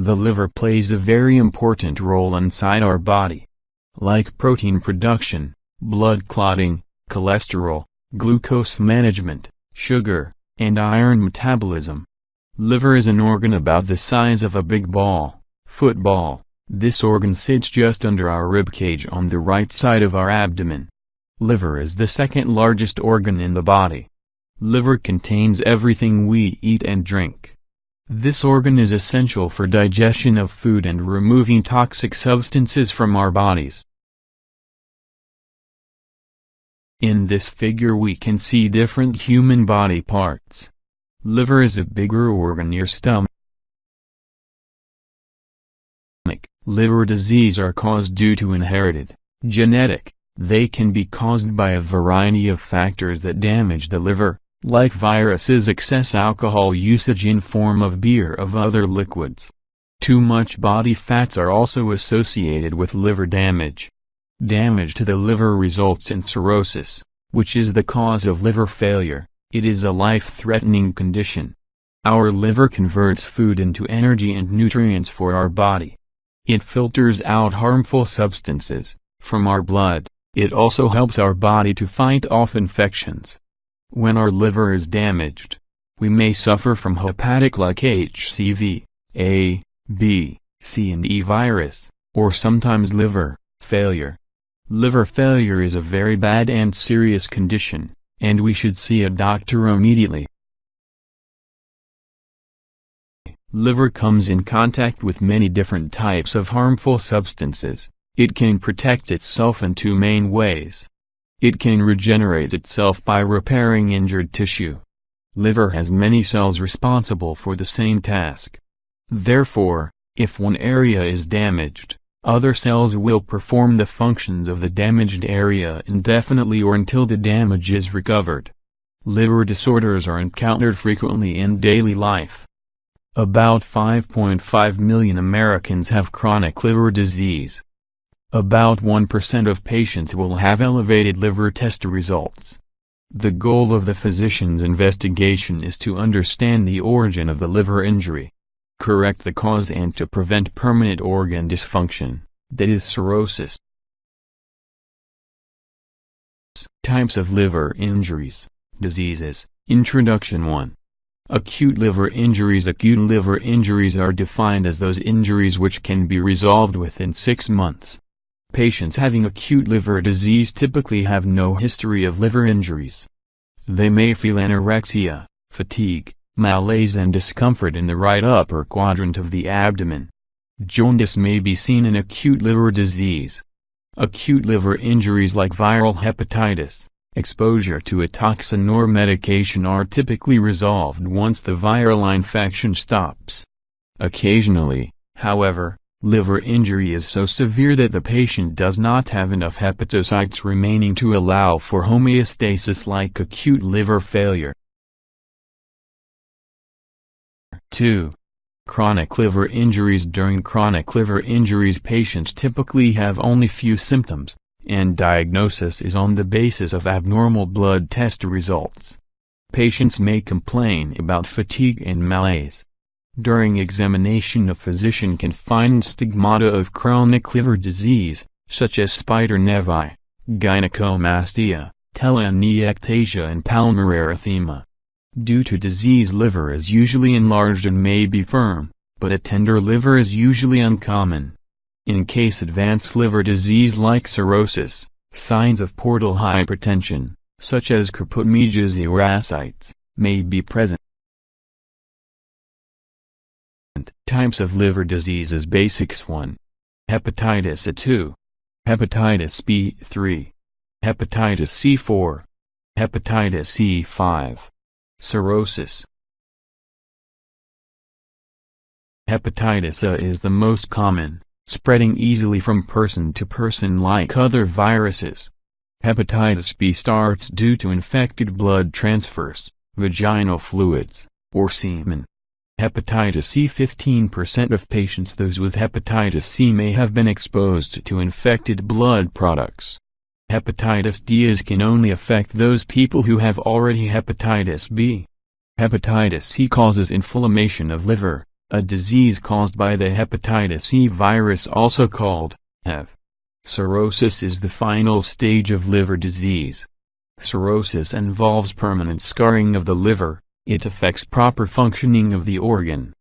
The liver plays a very important role inside our body. Like protein production, blood clotting, cholesterol, glucose management, sugar, and iron metabolism. Liver is an organ about the size of a big ball, football. This organ sits just under our ribcage on the right side of our abdomen. Liver is the second largest organ in the body. Liver contains everything we eat and drink. This organ is essential for digestion of food and removing toxic substances from our bodies. In this figure we can see different human body parts. Liver is a bigger organ near stomach. Liver disease are caused due to inherited, genetic. They can be caused by a variety of factors that damage the liver, like viruses, excess alcohol usage in form of beer or other liquids. Too much body fats are also associated with liver damage. Damage to the liver results in cirrhosis, which is the cause of liver failure. It is a life-threatening condition. Our liver converts food into energy and nutrients for our body. It filters out harmful substances from our blood. It also helps our body to fight off infections. When our liver is damaged, we may suffer from hepatic like HCV, A, B, C and E virus, or sometimes liver failure. Liver failure is a very bad and serious condition, and we should see a doctor immediately. Liver comes in contact with many different types of harmful substances. It can protect itself in two main ways. It can regenerate itself by repairing injured tissue. Liver has many cells responsible for the same task. Therefore, if one area is damaged, other cells will perform the functions of the damaged area indefinitely or until the damage is recovered. Liver disorders are encountered frequently in daily life. About 5.5 million Americans have chronic liver disease. About 1% of patients will have elevated liver test results. The goal of the physician's investigation is to understand the origin of the liver injury, correct the cause and to prevent permanent organ dysfunction, that is cirrhosis. Types of liver injuries, diseases, Introduction 1. Acute liver injuries. Acute liver injuries are defined as those injuries which can be resolved within 6 months. Patients having acute liver disease typically have no history of liver injuries. They may feel anorexia, fatigue, malaise and discomfort in the right upper quadrant of the abdomen. Jaundice may be seen in acute liver disease. Acute liver injuries like viral hepatitis, exposure to a toxin or medication are typically resolved once the viral infection stops. Occasionally, however, liver injury is so severe that the patient does not have enough hepatocytes remaining to allow for homeostasis, like acute liver failure. 2. Chronic liver injuries. During chronic liver injuries, patients typically have only few symptoms, and diagnosis is on the basis of abnormal blood test results. Patients may complain about fatigue and malaise. During examination, a physician can find stigmata of chronic liver disease, such as spider nevi, gynecomastia, telangiectasia and palmarearythema. Due to disease, liver is usually enlarged and may be firm, but a tender liver is usually uncommon. In case advanced liver disease like cirrhosis, signs of portal hypertension, such as Kaput-Mejia or ascites, may be present. Types of liver diseases. Basics. 1. Hepatitis A. 2. Hepatitis B. 3. Hepatitis C. 4. Hepatitis C. 5. Cirrhosis. Hepatitis A is the most common, spreading easily from person to person like other viruses. Hepatitis B starts due to infected blood transfers, vaginal fluids, or semen. Hepatitis C. 15% of patients those with hepatitis C may have been exposed to infected blood products. Hepatitis D can only affect those people who have already hepatitis B. Hepatitis C causes inflammation of liver, a disease caused by the hepatitis E virus, also called HEV. Cirrhosis is the final stage of liver disease. Cirrhosis involves permanent scarring of the liver. It affects proper functioning of the organ.